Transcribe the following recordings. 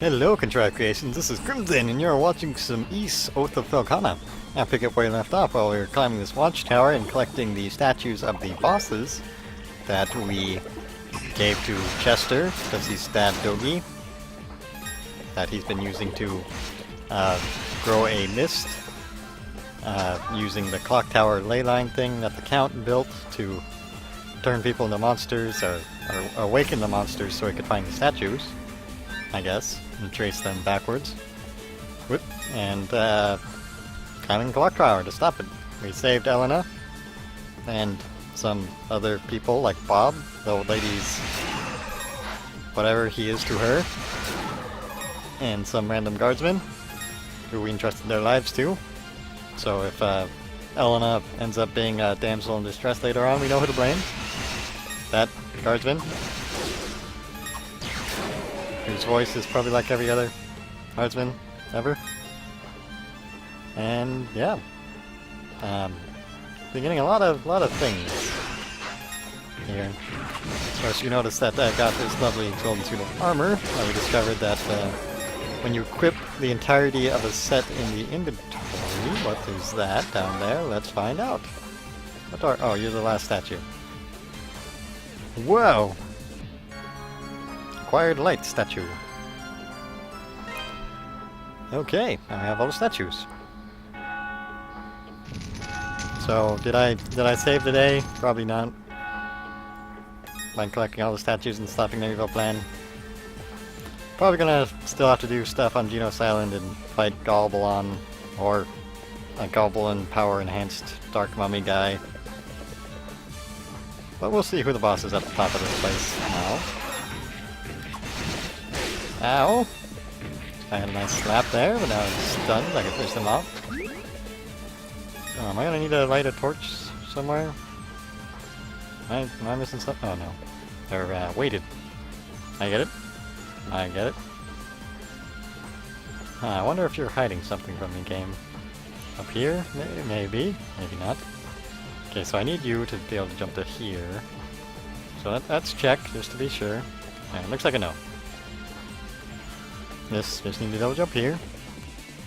Hello, Contrived Creations, this is Crimson, and you're watching some East Oath of Felghana. I'll pick up where you left off while we were climbing this watchtower and collecting the statues of the bosses that we gave to Chester, because he stabbed Dogi, that he's been using to grow a mist, using the clock tower ley line thing that the Count built to turn people into monsters, or awaken the monsters so he could find the statues, I guess, and trace them backwards. Whoop. And climbing the clock tower to stop it. We saved Elena and some other people like Bob, the old lady's whatever he is to her, and some random guardsmen who we entrusted their lives to. So if Elena ends up being a damsel in distress later on, we know who to blame. That guardsman, whose voice is probably like every other guardsman ever. And yeah, been getting a lot of things here. Of course, you notice that I got this lovely golden suit of armor. We discovered that when you equip the entirety of a set in the inventory, what is that down there? Let's find out. What are? Oh, you're the last statue. Whoa! Acquired light statue. Okay, I have all the statues. So did I save the day? Probably not. By collecting all the statues and stopping the evil plan. Probably gonna still have to do stuff on Genos Island and fight Galbalon, or a Galbalon power enhanced Dark Mummy guy. But we'll see who the boss is at the top of this place. Ow. Ow! I had a nice slap there, but now I'm stunned. I can finish them off. Oh, am I gonna need to light a torch somewhere? Am I missing stuff? Oh no. They're weighted. I get it. I get it. I wonder if you're hiding something from me, game. Up here? Maybe. Maybe not. Okay, so I need you to be able to jump to here. So that's checked, just to be sure. Yeah, it looks like a no. Just need to double jump here.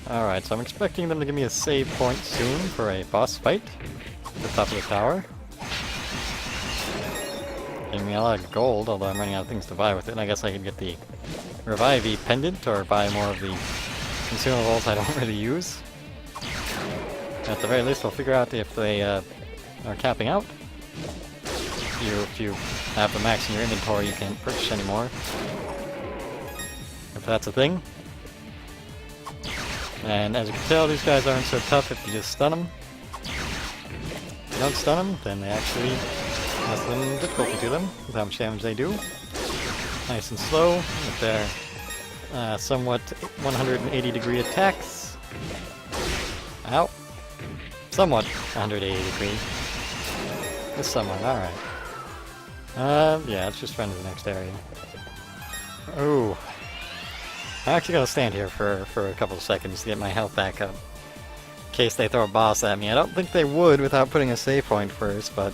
Alright, so I'm expecting them to give me a save point soon for a boss fight at the top of the tower. Giving me a lot of gold, although I'm running out of things to buy with it. And I guess I could get the Revive-y pendant or buy more of the consumables I don't really use. At the very least, we'll figure out if they are capping out. If you have the max in your inventory, you can't purchase anymore. If that's a thing. And as you can tell, these guys aren't so tough if you just stun them. If you don't stun them, then they actually have some difficulty to them with how much damage they do. Nice and slow with their somewhat 180-degree attacks. Ow. Somewhat 180 degree. Just somewhat, alright. Yeah, let's just run to the next area. Ooh. I'm actually gonna stand here for a couple of seconds to get my health back up. In case they throw a boss at me. I don't think they would without putting a save point first, but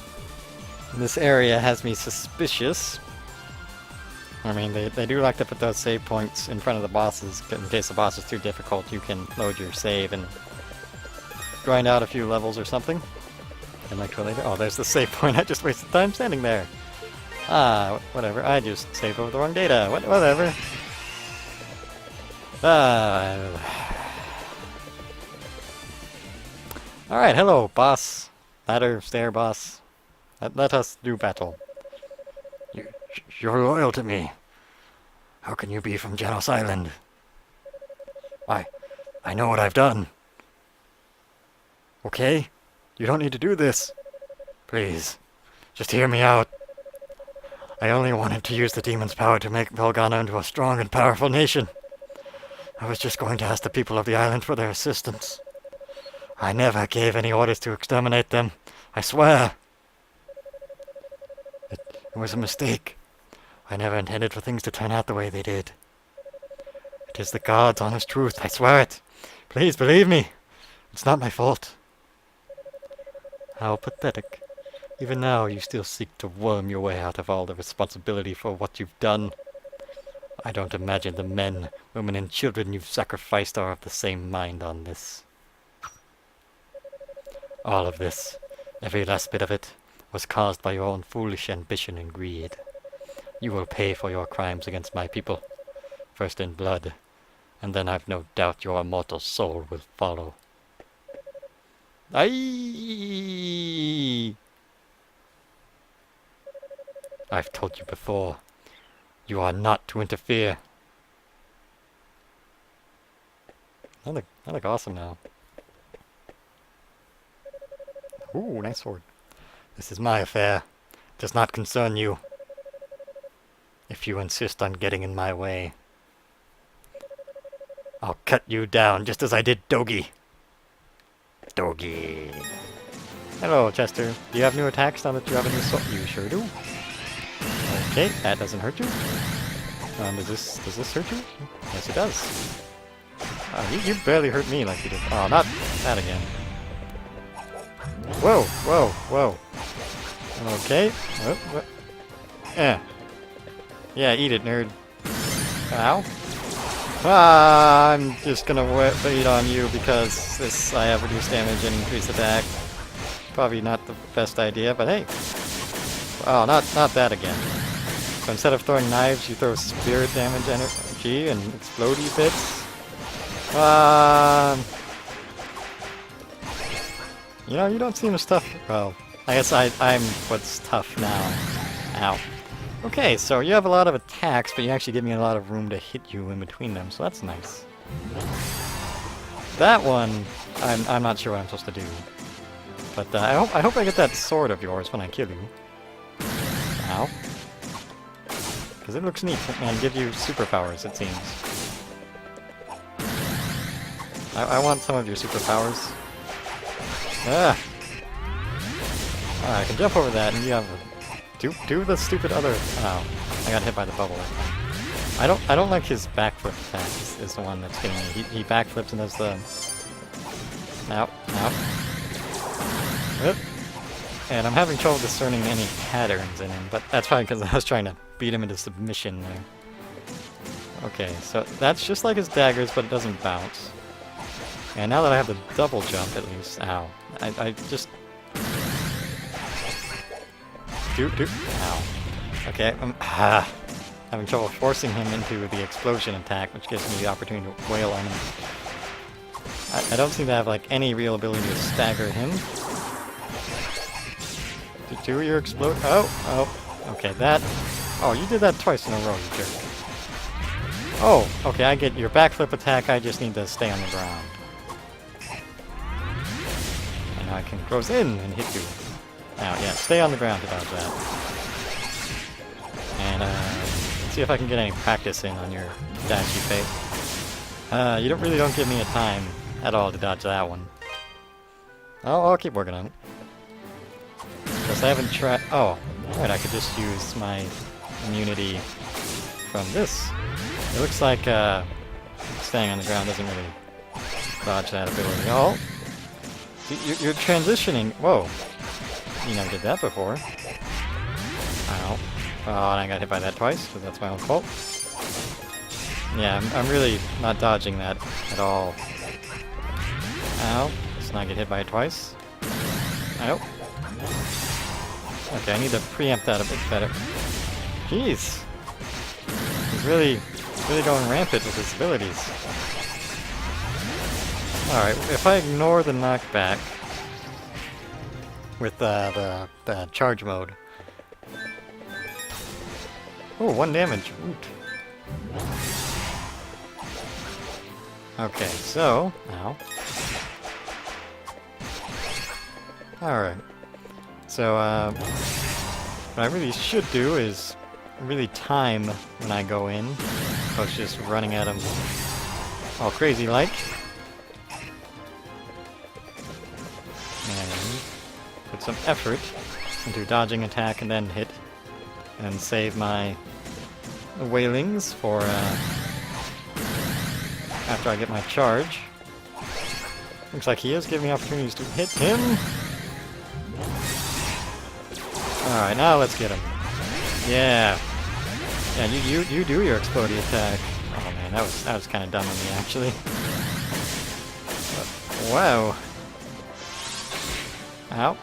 this area has me suspicious. I mean, they do like to put those save points in front of the bosses, in case the boss is too difficult, you can load your save and grind out a few levels or something. And like later. Oh, there's the save point. I just wasted time standing there. Ah, whatever. I just saved over the wrong data. Whatever. Alright, hello, boss. Ladder, stair, boss. Let us do battle. You're loyal to me. How can you be from Genos Island? I know what I've done. Okay? You don't need to do this. Please, just hear me out. I only wanted to use the demon's power to make Felghana into a strong and powerful nation. I was just going to ask the people of the island for their assistance. I never gave any orders to exterminate them. I swear. It was a mistake. I never intended for things to turn out the way they did. It is the gods' honest truth. I swear it. Please believe me. It's not my fault. How pathetic. Even now you still seek to worm your way out of all the responsibility for what you've done. I don't imagine the men, women, and children you've sacrificed are of the same mind on this. All of this, every last bit of it, was caused by your own foolish ambition and greed. You will pay for your crimes against my people, first in blood, and then I've no doubt your immortal soul will follow. Aye! I've told you before, you are not to interfere. I look awesome now. Ooh, nice sword. This is my affair. It does not concern you. If you insist on getting in my way, I'll cut you down just as I did Dogi. Dogi. Hello, Chester. Do you have new attacks now that you have a new sword? You sure do. Okay, that doesn't hurt you. Does this hurt you? Yes, it does. You barely hurt me like you did. Oh, not that again. Whoa, whoa, whoa. Okay. What? Yeah, eat it, nerd. Ow. I'm just gonna wait on you because I have reduced damage and increased attack. Probably not the best idea, but hey. Oh, not that again. So instead of throwing knives, you throw spirit damage energy and explodey bits. You know, you don't seem as tough. Well, I guess I'm what's tough now. Ow. Okay, so you have a lot of attacks, but you actually give me a lot of room to hit you in between them, so that's nice. That one, I'm not sure what I'm supposed to do. But I hope I get that sword of yours when I kill you. Ow. Because it looks neat and give you superpowers, it seems. I want some of your superpowers. Ah! Alright, I can jump over that and you have do the stupid other... Oh, I got hit by the bubble. I don't like his backflip attack is the one that's getting me. He backflips and does the... Ow, ow. Oop. And I'm having trouble discerning any patterns in him, but that's probably because I was trying to beat him into submission there. Okay, so that's just like his daggers, but it doesn't bounce. And now that I have the double jump, at least... Ow. I just... Ow. Okay, I'm having trouble forcing him into the explosion attack, which gives me the opportunity to wail on him. I don't seem to have, like, any real ability to stagger him. Do your explode... Oh! Okay, that... Oh, you did that twice in a row, you jerk. Oh, okay, I get your backflip attack, I just need to stay on the ground. And now I can close in and hit you. Now, yeah, stay on the ground to dodge that. And, let's see if I can get any practice in on your dashy fate. You really don't give me a time at all to dodge that one. I'll keep working on it. Because I haven't tried... Oh, right, I could just use my immunity from this. It looks like, staying on the ground doesn't really dodge that ability. Oh! You're transitioning... Whoa. You never did that before. Ow. Oh, and I got hit by that twice, so that's my own fault. Yeah, I'm really not dodging that at all. Ow. Let's not get hit by it twice. Ow. Okay, I need to preempt that a bit better. Jeez! He's really going rampant with his abilities. Alright, if I ignore the knockback with the charge mode. Oh, 1 damage. Oot. Okay, so... Ow. Alright. So, what I really should do is really time when I go in. I was just running at him all crazy-like. And put some effort into dodging attack and then hit. And save my wailings for after I get my charge. Looks like he is giving me opportunities to hit him. Alright, now let's get him. Yeah. Yeah, you do your explodey attack. Oh man, that was kind of dumb of me actually. Wow. Ow.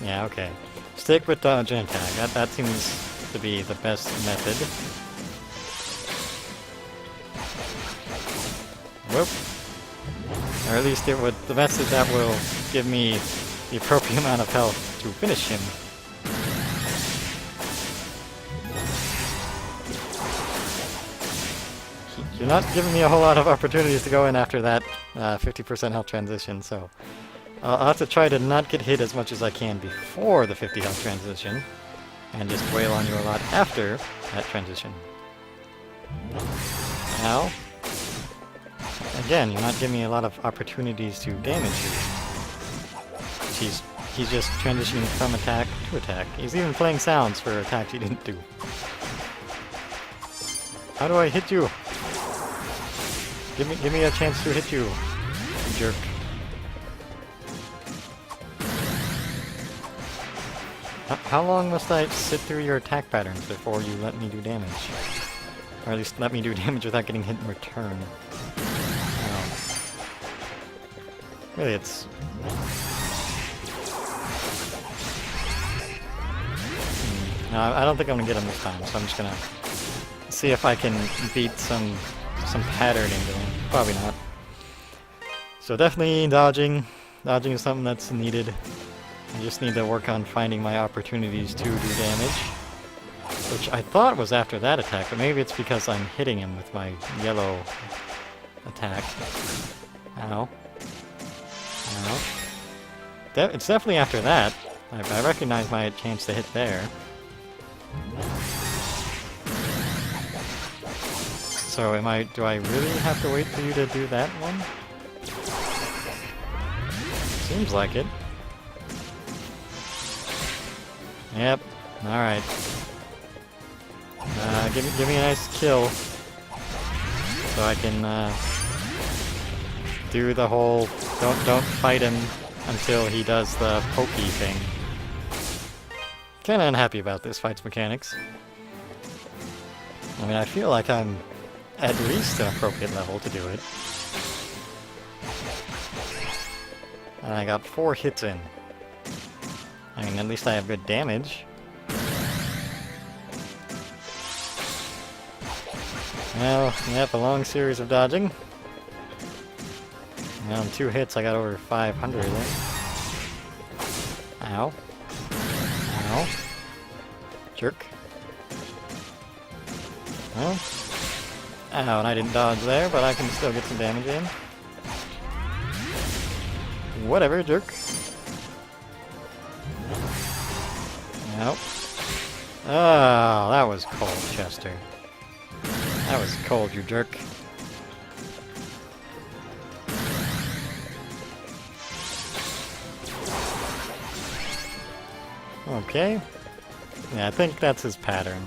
Yeah, okay. Stick with dodge and attack. That seems to be the best method. Whoop. Or at least it would. The method that will give me the appropriate amount of health to finish him. You're not giving me a whole lot of opportunities to go in after that 50% health transition, so I'll have to try to not get hit as much as I can before the 50 health transition, and just wail on you a lot after that transition. Ow. Again, you're not giving me a lot of opportunities to damage you. He's just transitioning from attack to attack. He's even playing sounds for attacks he didn't do. How do I hit you? Give me a chance to hit you, you jerk. How long must I sit through your attack patterns before you let me do damage? Or at least let me do damage without getting hit in return. Really, it's... No, I don't think I'm gonna get him this time, so I'm just gonna see if I can beat some patterning to him. Probably not. So definitely dodging. Dodging is something that's needed. I just need to work on finding my opportunities to do damage. Which I thought was after that attack, but maybe it's because I'm hitting him with my yellow attack. Ow. Ow. It's definitely after that. I recognize my chance to hit there. So do I really have to wait for you to do that one? Seems like it. Yep. Alright. Give me a nice kill. So I can do the whole don't fight him until he does the pokey thing. Kinda unhappy about this fight's mechanics. I mean, I feel like I'm at least an appropriate level to do it. And I got 4 hits in. I mean, at least I have good damage. Well, yep, a long series of dodging. And on 2 hits I got over 500 in. Ow. Ow. Jerk. Well. Ow, and I didn't dodge there, but I can still get some damage in. Whatever, jerk. Ow. Oh, that was cold, Chester. That was cold, you jerk. Okay. Yeah, I think that's his pattern.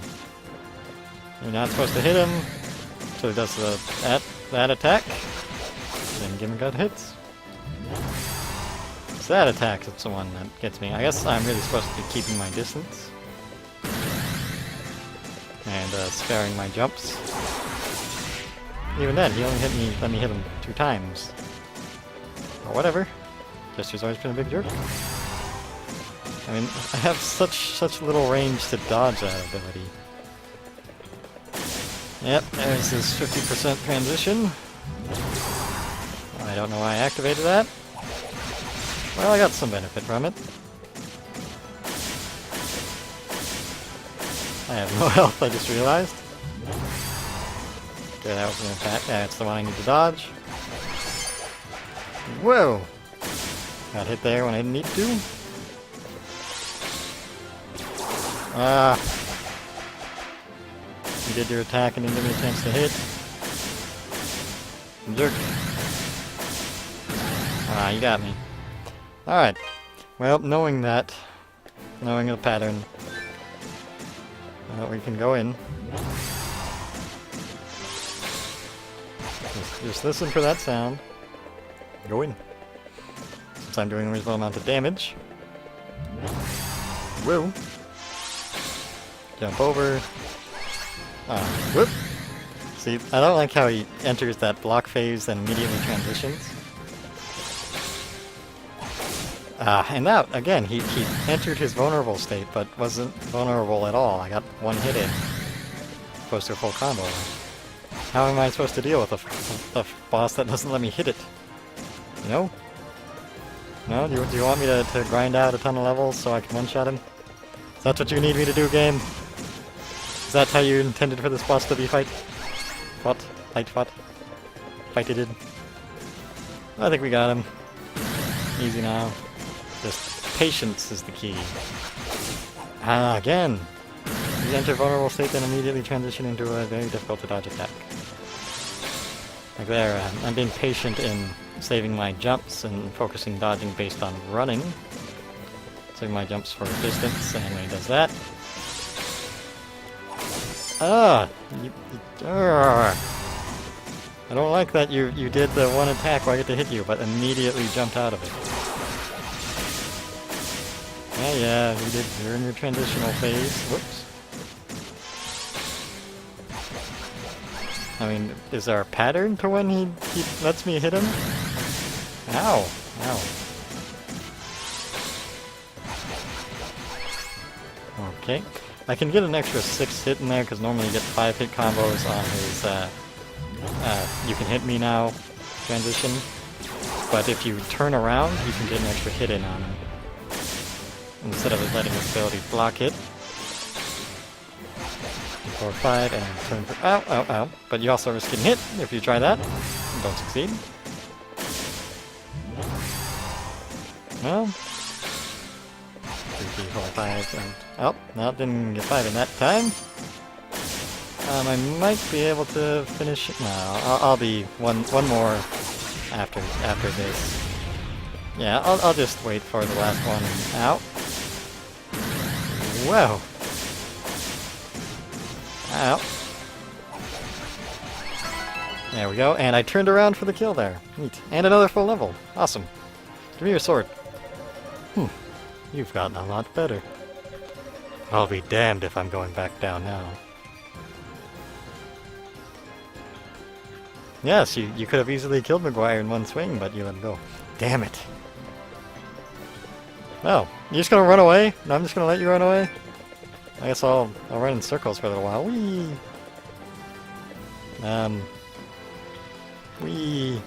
You're not supposed to hit him, so he does that attack, then give him good hits. It's that attack that's the one that gets me. I guess I'm really supposed to be keeping my distance. And sparing my jumps. Even then, he only let me hit him 2 times. Or whatever. Jester's always been a big jerk. I mean, I have such little range to dodge that ability. Yep, there's his 50% transition. I don't know why I activated that. Well, I got some benefit from it. I have no health, I just realized. Okay, that was an attack. That's the one I need to dodge. Whoa! Got hit there when I didn't need to. Ah. You did your attack and didn't give me a chance to hit. Jerk. Ah, you got me. Alright. Well, knowing the pattern, we can go in. Just listen for that sound. Go in. Since I'm doing a reasonable amount of damage. Whoa. Jump over. Ah, whoop! See, I don't like how he enters that block phase and immediately transitions. And that, again, he entered his vulnerable state, but wasn't vulnerable at all. I got one hit in, opposed to a full combo. How am I supposed to deal with a boss that doesn't let me hit it? You know? No? Do you want me to grind out a ton of levels so I can one-shot him? Is that what you need me to do, game? Is that how you intended for this boss to be fight? What? Fight? Fighted. I think we got him. Easy now. Just patience is the key. Ah, again! You enter vulnerable state, then immediately transition into a very difficult to dodge attack. Like there, I'm being patient in saving my jumps and focusing dodging based on running. Saving my jumps for distance, and when he does that... Ah! I don't like that you did the one attack where I get to hit you, but immediately jumped out of it. Yeah, you're in your transitional phase. Whoops. I mean, is there a pattern to when he lets me hit him? Ow. Okay. I can get an extra 6 hit in there, because normally you get 5 hit combos on his, you can hit me now transition. But if you turn around, you can get an extra hit in on him. Instead of it letting his ability block it. 4, 5, and turn for... Ow. But you also risk getting hit if you try that. Don't succeed. Well... 3, 4, 5, and... Oh, no, didn't get 5 in that time. I might be able to finish it. No, I'll be one more after this. Yeah, I'll just wait for the last one. Ow. Whoa. Ow. There we go, and I turned around for the kill there. Neat. And another full level. Awesome. Give me your sword. You've gotten a lot better. I'll be damned if I'm going back down now. Yes, you could have easily killed Maguire in one swing, but you let him go. Damn it. Well, you're just gonna run away? And I'm just gonna let you run away? I guess I'll run in circles for a little while. Whee! Whee!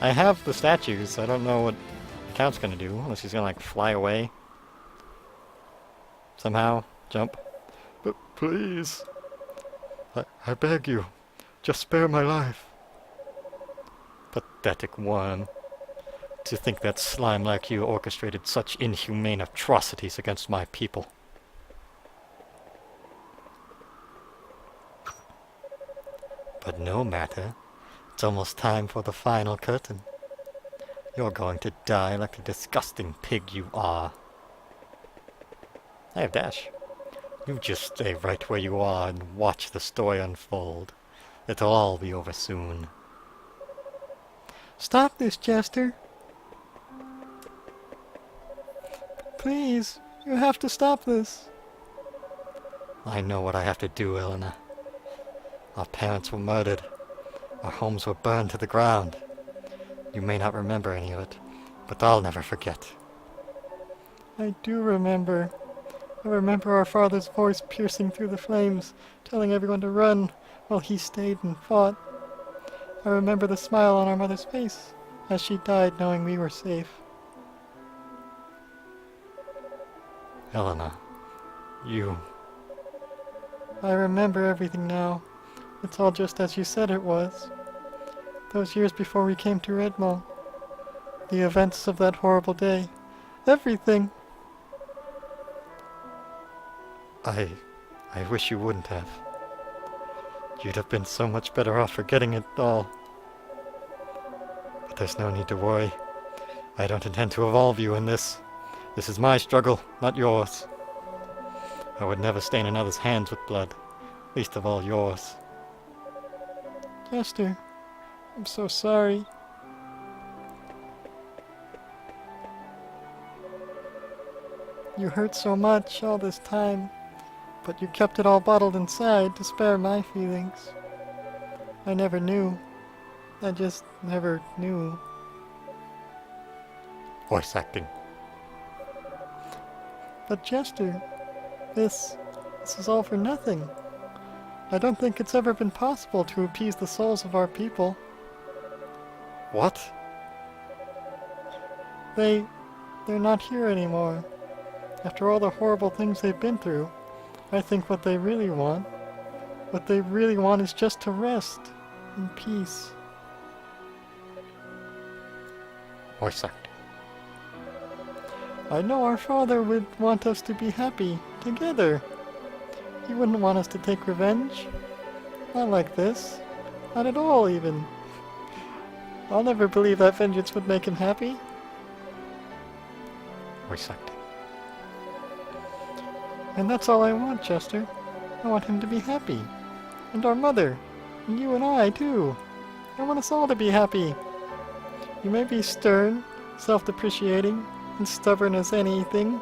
I have the statues, so I don't know what the Count's gonna do, unless he's gonna, like, fly away. Somehow. Jump. But please. I beg you. Just spare my life. Pathetic worm. To think that slime like you orchestrated such inhumane atrocities against my people. But no matter. It's almost time for the final curtain. You're going to die like the disgusting pig you are. I have dash. You just stay right where you are and watch the story unfold. It'll all be over soon. Stop this, Jester. Please, you have to stop this. I know what I have to do, Eleanor. Our parents were murdered. Our homes were burned to the ground. You may not remember any of it, but I'll never forget. I do remember. I remember our father's voice piercing through the flames, telling everyone to run, while he stayed and fought. I remember the smile on our mother's face, as she died knowing we were safe. Helena, you... I remember everything now. It's all just as you said it was. Those years before we came to Redmall. The events of that horrible day. Everything! I wish you wouldn't have. You'd have been so much better off forgetting it all. But there's no need to worry. I don't intend to involve you in this. This is my struggle, not yours. I would never stain another's hands with blood, least of all yours. Jester, I'm so sorry. You hurt so much all this time. But you kept it all bottled inside to spare my feelings. I never knew. I just never knew. Voice acting. But Jester, this is all for nothing. I don't think it's ever been possible to appease the souls of our people. What? They're not here anymore. After all the horrible things they've been through, I think what they really want is just to rest in peace. Voice acting. I know our father would want us to be happy, together. He wouldn't want us to take revenge. Not like this. Not at all, even. I'll never believe that vengeance would make him happy. Voice acting. And that's all I want, Chester. I want him to be happy. And our mother. And you and I, too. I want us all to be happy. You may be stern, self-depreciating, and stubborn as anything,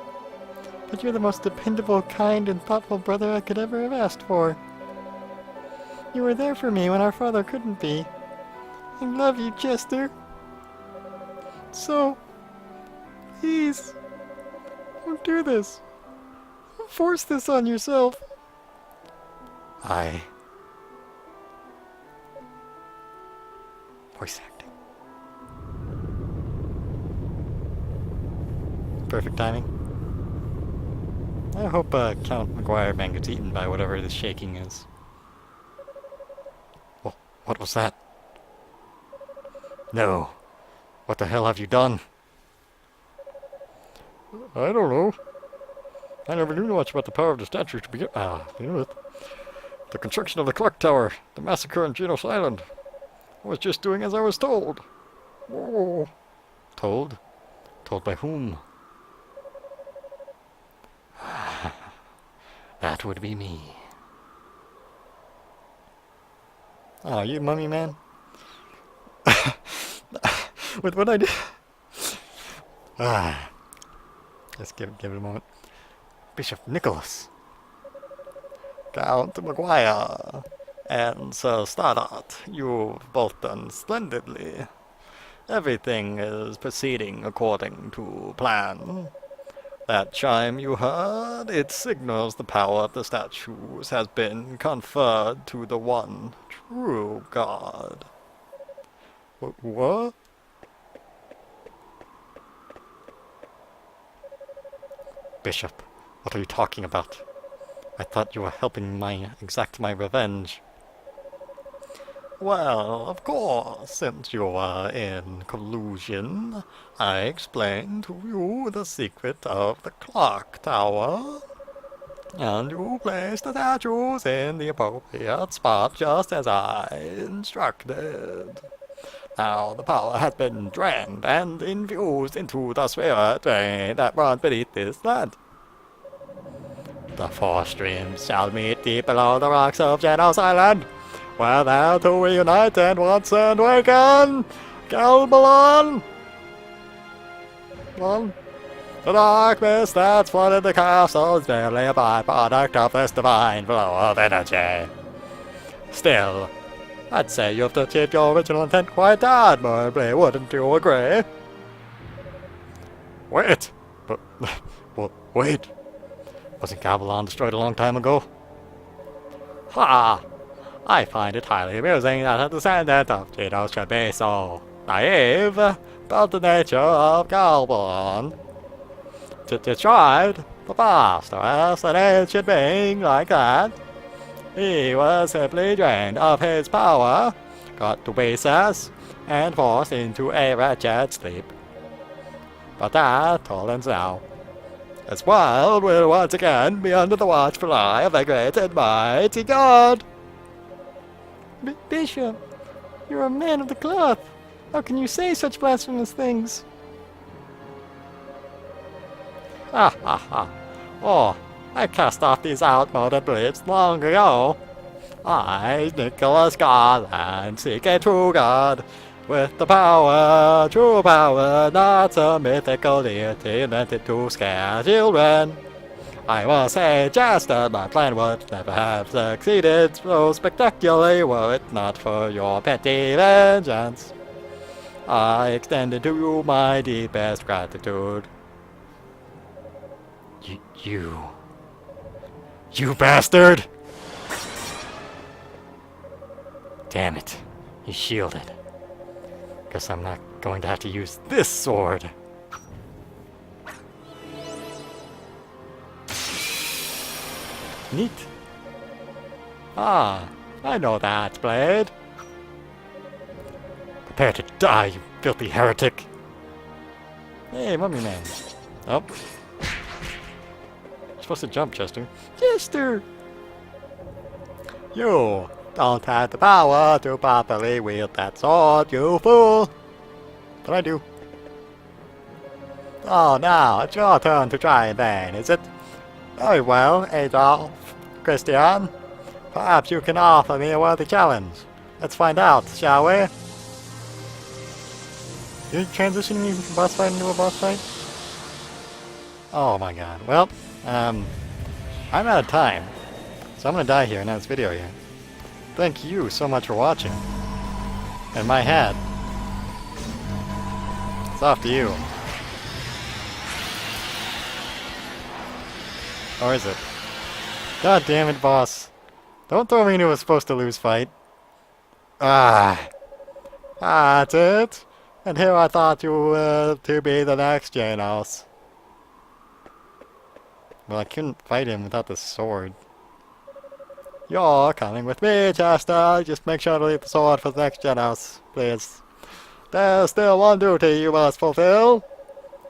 but you're the most dependable, kind, and thoughtful brother I could ever have asked for. You were there for me when our father couldn't be. I love you, Chester. So, please, don't do this. Don't force this on yourself. Voice acting. Perfect timing. I hope Count McGuire man gets eaten by whatever this shaking is. Oh, what was that? No. What the hell have you done? I don't know. I never knew much about the power of the statue to begin with. The construction of the clock tower, the massacre on Genos Island. I was just doing as I was told. Whoa. Told? Told by whom? That would be me. Oh, you mummy man? With what I did? Just give it a moment. Bishop Nicholas. Count McGuire and Sir Stardust, you've both done splendidly. Everything is proceeding according to plan. That chime you heard, it signals the power of the statues has been conferred to the one true God. What? Bishop, what are you talking about? I thought you were helping exact my revenge. Well, of course, since you were in collusion, I explained to you the secret of the clock tower, and you placed the statues in the appropriate spot just as I instructed. Now the power has been drained and infused into the spirit vein that runs beneath this land. The four streams shall meet deep below the rocks of Genos Island, where they're to reunite and once and awaken Galbalon. The dark mist that's flooded the castle is merely a byproduct of this divine flow of energy. Still, I'd say you've achieved your original intent quite admirably, wouldn't you agree? Wait! But, wait! Wasn't Galbalon destroyed a long time ago? Ha! I find it highly amusing that a descendant of Genos should be so naive about the nature of Galbalon. To describe the past as an ancient being like that, he was simply drained of his power, got to pieces, and forced into a wretched sleep. But that all ends now. This world will once again be under the watchful eye of the great and mighty God. Bishop, you're a man of the cloth. How can you say such blasphemous things? Ha ha ha. Oh, I cast off these outmoded beliefs long ago. I, Nicholas Garland, seek a true God, with the power, true power, not some mythical deity invented to scare children. I will say, Chester, my plan would never have succeeded so spectacularly were it not for your petty vengeance. I extended to you my deepest gratitude. You bastard! Damn it, he's shielded. Guess I'm not going to have to use this sword. Neat. Ah, I know that blade. Prepare to die, you filthy heretic. Hey, Mummy Man. Oh. You're supposed to jump, Chester. Chester! You don't have the power to properly wield that sword, you fool! But I do. Oh, now it's your turn to try in vain, is it? Very well, Adolf, Christian. Perhaps you can offer me a worthy challenge. Let's find out, shall we? You're transitioning me from boss fight into a boss fight? Oh my god. Well, I'm out of time. So I'm gonna die here and end this video here. Thank you so much for watching. And my hat. It's off to you. Or is it? God damn it, boss. Don't throw me into a supposed to lose fight. Ah. That's it. And here I thought you were to be the next Janos. Well, I couldn't fight him without the sword. You're coming with me, Chester. Just make sure to leave the sword for the next Janos, please. There's still one duty you must fulfill.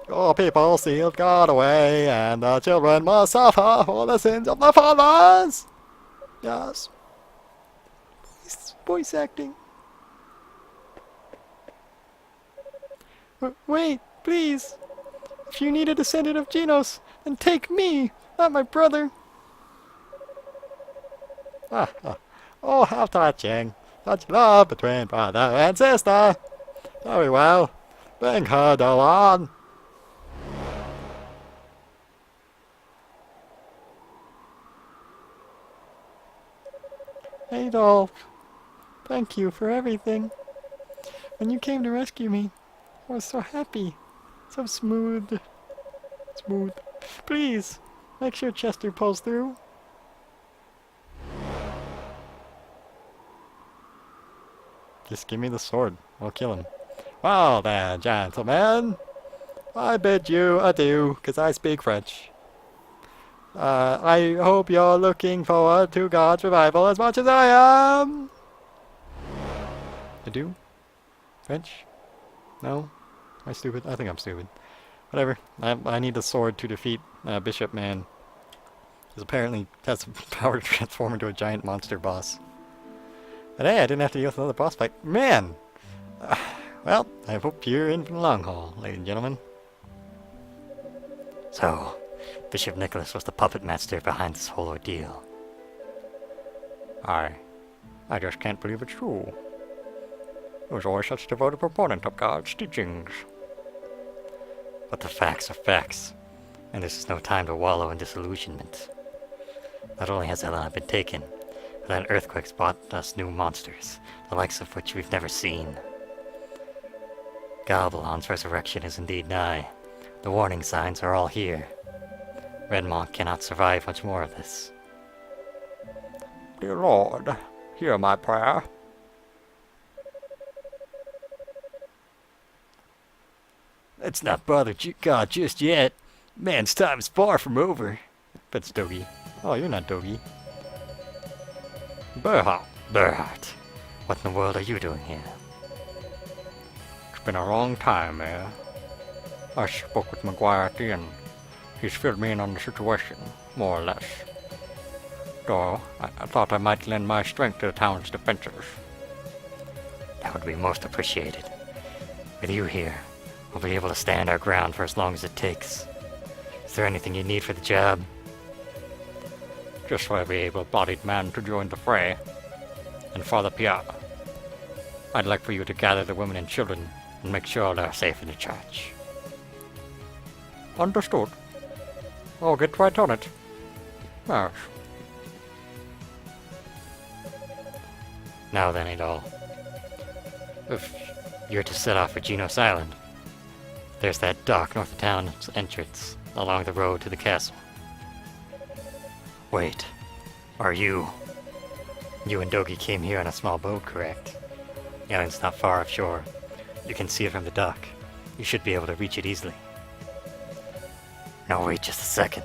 Your people sealed God away, and the children must suffer for the sins of the fathers. Yes. Voice acting. Wait, please. If you need a descendant of Genos, then take me, not my brother. Oh, how touching. Such love between brother and sister. Very well. Bring her on. Adolf, thank you for everything. When you came to rescue me, I was so happy. So smooth. Smooth. Please, make sure Chester pulls through. Just give me the sword. I'll kill him. Well then, gentlemen, I bid you adieu, because I speak French. I hope you're looking forward to God's revival as much as I am. Adieu? French? No? Am I stupid? I think I'm stupid. Whatever. I need the sword to defeat Bishop Man. Because apparently has the power to transform into a giant monster boss. But hey, I didn't have to deal with another boss fight. Man! Well, I hope you're in for the long haul, ladies and gentlemen. So, Bishop Nicholas was the puppet master behind this whole ordeal. I just can't believe it's true. He was always such a devoted proponent of God's teachings. But the facts are facts, and this is no time to wallow in disillusionment. Not only has Helena been taken, but that earthquake's brought us new monsters, the likes of which we've never seen. Galbalon's resurrection is indeed nigh. The warning signs are all here. Redmont cannot survive much more of this. Dear Lord, hear my prayer. Let's not bother God just yet. Man's time is far from over. That's Dogi. Oh, you're not Dogi. Berhart. What in the world are you doing here? It's been a long time, Mayor. I spoke with McGuire at the end. He's filled me in on the situation, more or less. Though, I thought I might lend my strength to the town's defenses. That would be most appreciated. With you here, we'll be able to stand our ground for as long as it takes. Is there anything you need for the job? Just for every able-bodied man to join the fray. And Father Pierre, I'd like for you to gather the women and children and make sure they're safe in the church. Understood. I'll get right on it. Oh. Now then, Adol. If you're to set off for Genos Island, there's that dock north of town's entrance, along the road to the castle. Wait, are you... You and Dogi came here on a small boat, correct? The island's not far offshore. You can see it from the dock. You should be able to reach it easily. No, wait just a second.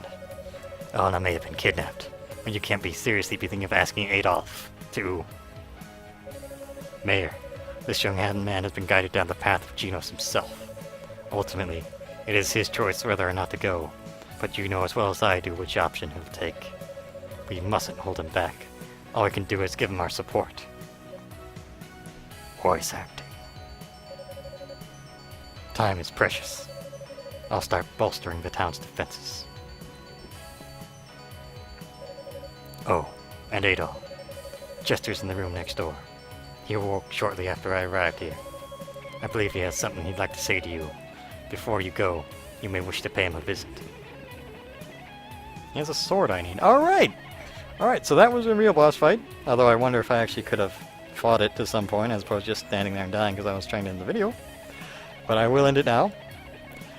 Elena may have been kidnapped, but you can't seriously be thinking of asking Adolf to... Mayor, this young man has been guided down the path of Genos himself. Ultimately, it is his choice whether or not to go, but you know as well as I do which option he'll take. We mustn't hold him back. All we can do is give him our support. Voice acting. Time is precious. I'll start bolstering the town's defenses. Oh, and Adol. Chester's in the room next door. He awoke shortly after I arrived here. I believe he has something he'd like to say to you. Before you go, you may wish to pay him a visit. He has a sword I need. Alright! Alright, so that was a real boss fight. Although I wonder if I actually could have fought it to some point as opposed to just standing there and dying because I was trying to end the video. But I will end it now.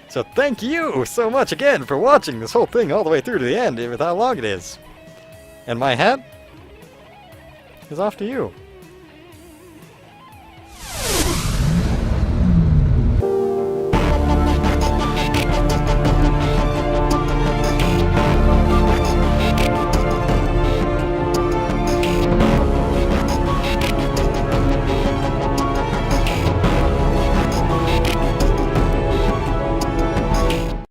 So thank you so much again for watching this whole thing all the way through to the end with how long it is. And my hat is off to you.